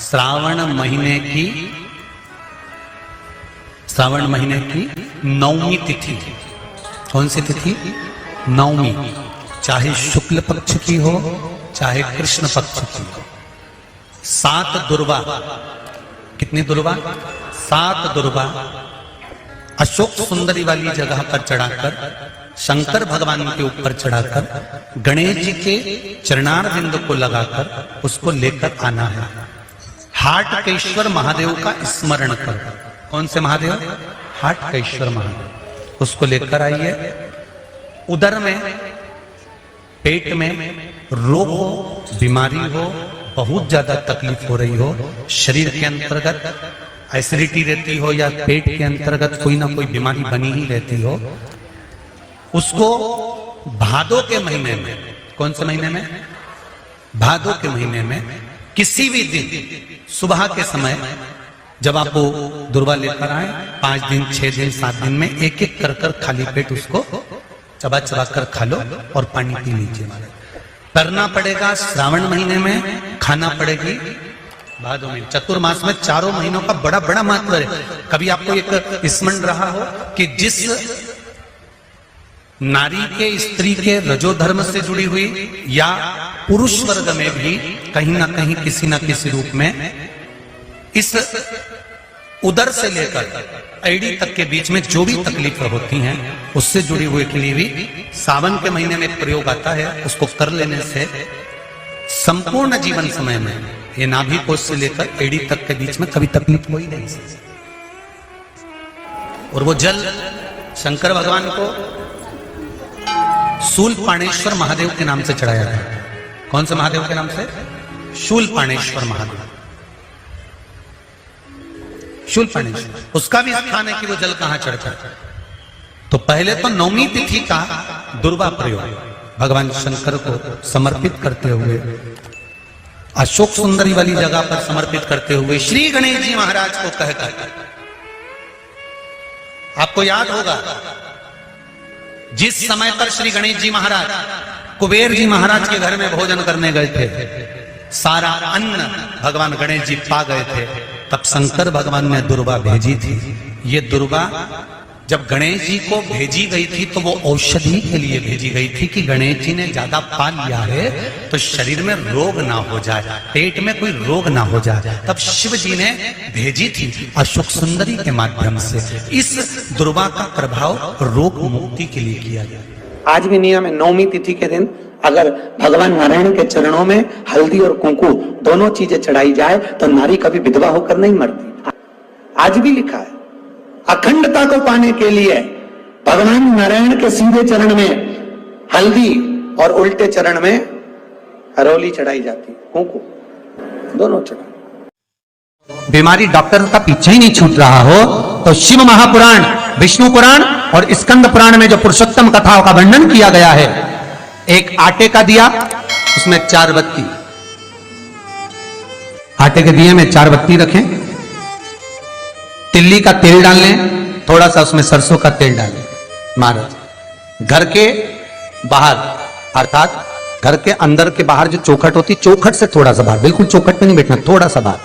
श्रावण महीने की नवमी तिथि। कौन सी तिथि? नवमी। चाहे शुक्ल पक्ष की हो चाहे कृष्ण पक्ष की हो। 7 दुर्वा। कितनी दुर्वा? 7 दुर्वा अशोक सुंदरी वाली जगह पर चढ़ाकर, शंकर भगवान के ऊपर चढ़ाकर, गणेश जी के चरणारविंद को लगाकर उसको लेकर आना है। हाटकेश्वर महादेव का स्मरण कर। कौन से महादेव? हाटकेश्वर महादेव। उसको लेकर आइए। उदर में, पेट में रोग हो, बीमारी हो, बहुत ज्यादा तकलीफ हो रही हो, शरीर के अंतर्गत एसिडिटी रहती हो या पेट के अंतर्गत कोई ना कोई बीमारी बनी ही रहती हो, उसको भादों के महीने में, कौन से महीने में? भादों के महीने में किसी भी दिन सुबह के समय जब आप वो दुर्वा लेकर आए, 5 दिन, 6 दिन, 7 दिन में एक एक कर खाली पेट उसको चबा चबा कर खा लो और पानी पी लीजिए। करना पड़ेगा श्रावण महीने में, खाना पड़ेगी भादों में। चतुर्मास में चारों महीनों का बड़ा बड़ा महत्व है। कभी आपको एक स्मरण रहा हो कि जिस नारी के, स्त्री के रजोधर्म से जुड़ी हुई या पुरुष वर्ग में भी कहीं ना कहीं किसी ना किसी रूप में इस उदर से लेकर एड़ी तक के बीच में जो भी तकलीफ होती हैं उससे जुड़ी हुई के लिए भी सावन के महीने में एक प्रयोग आता है। उसको कर लेने से संपूर्ण जीवन समय में ये नाभि कोश से लेकर एड़ी तक के बीच में कभी तकलीफ हो ही नहीं सकती। और वो जल शंकर भगवान को शूलपाणेश्वर महादेव के नाम से चढ़ाया गया। कौन से महादेव के नाम से? शूलपाणेश्वर महादेव। शूलपाणेश्वर, उसका भी स्थान है कि वो जल कहां चढ़ता है। तो पहले तो नवमी तिथि का दुर्वा प्रयोग भगवान शंकर को समर्पित करते हुए, अशोक सुंदरी वाली जगह पर समर्पित करते हुए श्री गणेश जी महाराज को कहकर, आपको याद होगा जिस समय पर श्री गणेश जी महाराज कुबेर जी महाराज के घर में भोजन करने गए थे, सारा अन्न भगवान गणेश जी पा गए थे, तब शंकर भगवान ने दुर्वा भेजी थी। ये दुर्वा जब गणेश जी को भेजी गई थी तो वो औषधि के लिए भेजी गई थी कि गणेश जी ने ज्यादा पा लिया है तो शरीर में रोग ना हो जाए, पेट में कोई रोग ना हो जाए। तब शिव जी ने भेजी थी अशोक सुंदरी के माध्यम से। इस दुर्वा का प्रभाव रोग मुक्ति के लिए किया गया। आज भी नियम है, नवमी तिथि के दिन अगर भगवान नारायण के चरणों में हल्दी और कुंकू दोनों चीजें चढ़ाई जाए तो नारी कभी विधवा होकर नहीं मरती। आज भी लिखा है, अखंडता को पाने के लिए भगवान नारायण के सीधे चरण में हल्दी और उल्टे चरण में हरोली चढ़ाई जाती, कुंकू दोनों चढ़ाई। बीमारी डॉक्टर का पीछे ही नहीं छूट रहा हो तो शिव महापुराण, विष्णु पुराण और स्कंद पुराण में जो पुरुषोत्तम कथाओं का वर्णन किया गया है, एक आटे का दिया, उसमें 4 बत्ती, आटे के दिए में 4 बत्ती रखें, तिल्ली का तेल डाल लें, थोड़ा सा उसमें सरसों का तेल डालें। महाराज घर के बाहर, अर्थात घर के अंदर के बाहर जो चौखट होती, चौखट से थोड़ा सा बाहर, बिल्कुल चौखट पे नहीं बैठना, थोड़ा सा बाहर,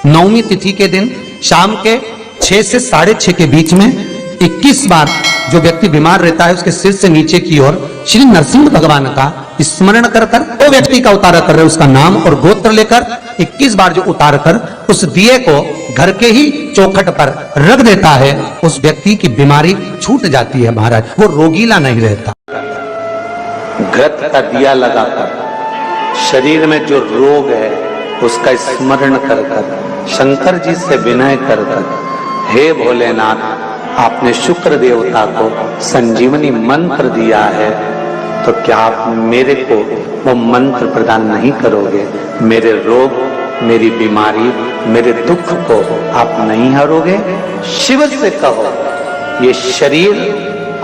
नवमी तिथि के दिन शाम के 6 से 6:30 के बीच में 21 बार जो व्यक्ति बीमार रहता है उसके सिर से नीचे की ओर श्री नरसिंह भगवान का स्मरण कर कर, वो व्यक्ति का उतारा कर रहे उसका नाम और गोत्र लेकर 21 बार जो उतार कर उस दिए को घर के ही चौखट पर रख देता है, उस व्यक्ति की बीमारी छूट जाती है महाराज, वो रोगीला नहीं रहता। घृत का दिया लगाकर शरीर में जो रोग है उसका स्मरण कर कर, शंकर जी से विनय कर कर, हे भोलेनाथ आपने शुक्र देवता को संजीवनी मंत्र दिया है तो क्या आप मेरे को वो मंत्र प्रदान नहीं करोगे? मेरे रोग, मेरी बीमारी, मेरे दुख को आप नहीं हरोगे? शिव से कहो, ये शरीर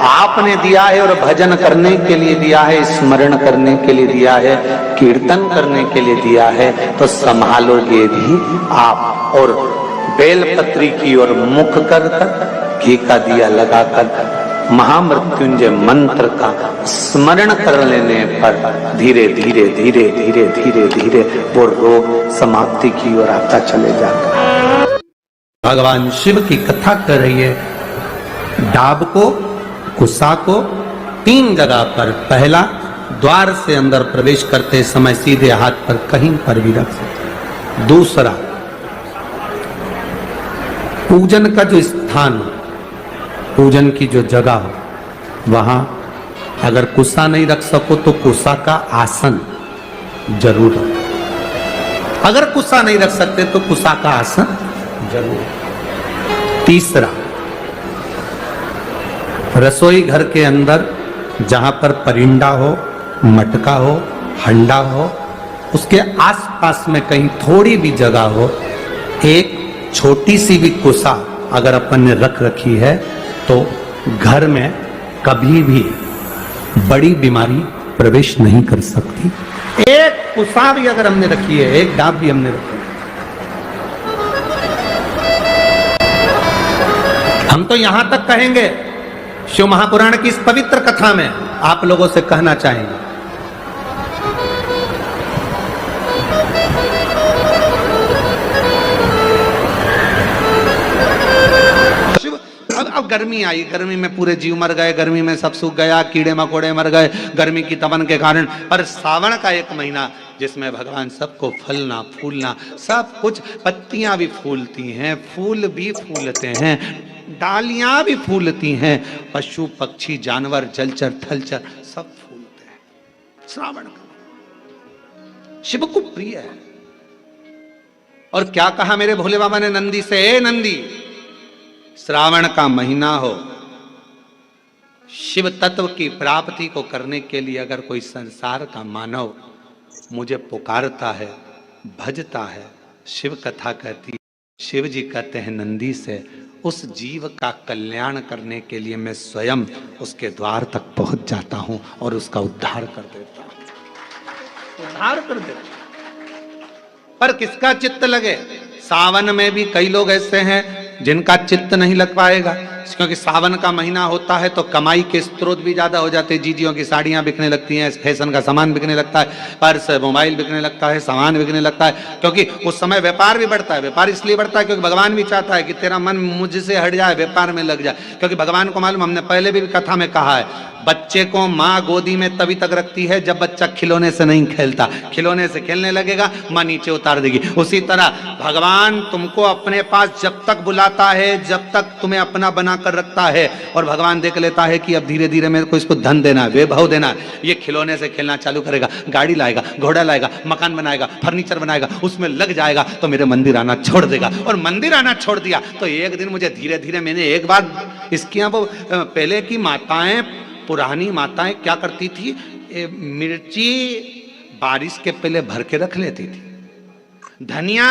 आपने दिया है और भजन करने के लिए दिया है, स्मरण करने के लिए दिया है, कीर्तन करने के लिए दिया है, तो संभालोगे भी आप। और बेलपत्री की ओर मुख कर कर, घी का दिया लगाकर महामृत्युंजय मंत्र का स्मरण कर लेने पर धीरे धीरे धीरे धीरे धीरे धीरे वो रोग समाप्ति की ओर आता चले जाता है। भगवान शिव की कथा कर रही है। डाब को, कुसा को 3 जगह पर, पहला द्वार से अंदर प्रवेश करते समय सीधे हाथ पर कहीं पर भी रख सकते। दूसरा, पूजन का जो स्थान हो, पूजन की जो जगह हो, वहां अगर कुसा नहीं रख सको तो कुसा का आसन जरूर रखो। अगर कुसा नहीं रख सकते तो कुसा का आसन जरूर। तीसरा, रसोई घर के अंदर जहां पर परिंदा हो, मटका हो, हंडा हो, उसके आसपास में कहीं थोड़ी भी जगह हो, एक छोटी सी भी कुसा अगर अपन ने रख रखी है तो घर में कभी भी बड़ी बीमारी प्रवेश नहीं कर सकती। एक कुसा भी अगर हमने रखी है, एक डाब भी हमने रखी है, हम तो यहां तक कहेंगे, शिव महापुराण की इस पवित्र कथा में आप लोगों से कहना चाहेंगे, अब गर्मी आई, गर्मी में पूरे जीव मर गए, गर्मी में सब सूख गया, कीड़े मकोड़े मर गए गर्मी की तपन के कारण। पर सावन का एक महीना जिसमें भगवान सबको फलना फूलना सब कुछ, पत्तियां भी फूलती हैं, फूल भी फूलते हैं, डालियां भी फूलती हैं, पशु पक्षी जानवर जलचर थलचर सब फूलते हैं। श्रावण का शिव को प्रिय है। और क्या कहा मेरे भोले बाबा ने नंदी से, ए नंदी, श्रावण का महीना हो, शिव तत्व की प्राप्ति को करने के लिए अगर कोई संसार का मानव मुझे पुकारता है, भजता है, शिव कथा कहती है, शिव जी कहते हैं नंदी से, उस जीव का कल्याण करने के लिए मैं स्वयं उसके द्वार तक पहुंच जाता हूं और उसका उद्धार कर देता हूं, उद्धार कर देता हूं। पर किसका चित्त लगे? सावन में भी कई लोग ऐसे हैं जिनका चित्त नहीं लग पाएगा, क्योंकि सावन का महीना होता है तो कमाई के स्रोत भी ज्यादा हो जाते हैं। जीजियों की साड़ियां बिकने लगती हैं, फैशन का सामान बिकने लगता है, पर्स मोबाइल बिकने लगता है, सामान बिकने लगता है, क्योंकि उस समय व्यापार भी बढ़ता है। व्यापार इसलिए बढ़ता है क्योंकि भगवान भी चाहता है कि तेरा मन मुझसे हट जाए, व्यापार में लग जाए। क्योंकि भगवान को मालूम, हमने पहले भी कथा में कहा है, बच्चे को माँ गोदी में तभी तक रखती है जब बच्चा खिलौने से नहीं खेलता, खिलौने से खेलने लगेगा माँ नीचे उतार देगी। उसी तरह भगवान तुमको अपने पास जब तक बुलाता है, जब तक तुम्हें अपना बना कर रखता है, और भगवान देख लेता है कि अब धीरे धीरे मेरे को इसको धन देना है, वैभव देना है, ये खिलौने से खेलना चालू करेगा, गाड़ी लाएगा, घोड़ा लाएगा, मकान बनाएगा, फर्नीचर बनाएगा, उसमें लग जाएगा तो मेरे मंदिर आना छोड़ देगा। और मंदिर आना छोड़ दिया तो एक दिन मुझे धीरे धीरे, मैंने एक बार इसके यहाँ वो पहले की माताएं, पुरानी माताएं क्या करती थी, मिर्ची बारिश के पहले भर के रख लेती थी, धनिया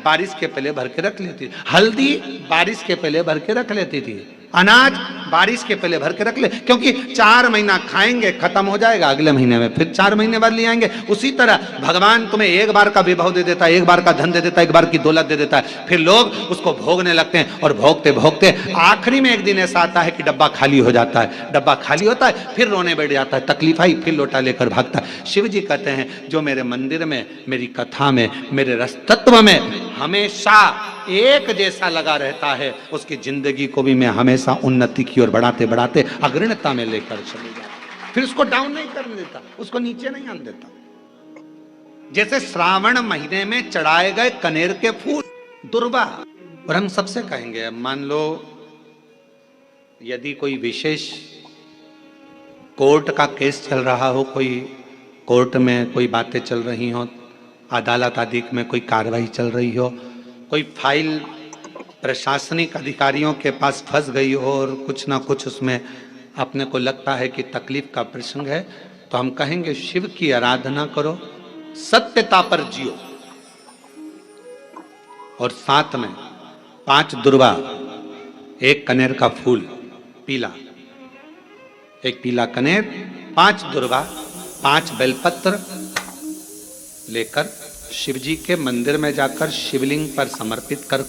बारिश के पहले भर के रख लेती थी, हल्दी बारिश के पहले भर के रख लेती थी, अनाज बारिश के पहले भर के रख ले, क्योंकि 4 महीना खाएंगे खत्म हो जाएगा, अगले महीने में फिर 4 महीने बाद ले आएंगे। उसी तरह भगवान तुम्हें एक बार का विभव दे देता है, एक बार का धन दे देता है, एक बार की दौलत दे देता है, फिर लोग उसको भोगने लगते हैं, और भोगते भोगते आखिरी में एक दिन ऐसा आता है कि डब्बा खाली हो जाता है। डब्बा खाली होता है, फिर रोने बैठ जाता है, तकलीफ आई, फिर लोटा लेकर भागता है। शिव जी कहते हैं जो मेरे मंदिर में, मेरी कथा में, मेरे रस तत्व में हमेशा एक जैसा लगा रहता है, उसकी जिंदगी को भी मैं हमेशा उन्नति की ओर बढ़ाते बढ़ाते अग्रणता में लेकर चले जाता, फिर उसको डाउन नहीं करने देता, उसको नीचे नहीं आने देता। जैसे श्रावण महीने में चढ़ाए गए कनेर के फूल दुर्वा। और हम सबसे कहेंगे, मान लो यदि कोई विशेष कोर्ट का केस चल रहा हो, कोई कोर्ट में कोई बातें चल रही हो, अदालत आदि में कोई कार्रवाई चल रही हो, कोई फाइल प्रशासनिक अधिकारियों के पास फंस गई हो और कुछ ना कुछ उसमें अपने को लगता है कि तकलीफ का प्रसंग है, तो हम कहेंगे शिव की आराधना करो, सत्यता पर जियो, और साथ में 5 दुर्वा, 1 कनेर का फूल पीला, 1 पीला कनेर, 5 दुर्वा, 5 बेलपत्र लेकर शिव जी के मंदिर में जाकर शिवलिंग पर समर्पित कर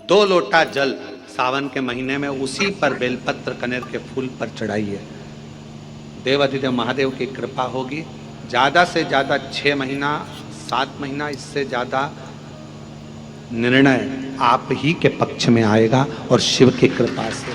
2 लोटा जल सावन के महीने में उसी पर बेलपत्र कनेर के फूल पर चढ़ाइए। देवाधिदेव महादेव की कृपा होगी। ज़्यादा से ज़्यादा 6 महीना 7 महीना, इससे ज़्यादा निर्णय आप ही के पक्ष में आएगा और शिव की कृपा से।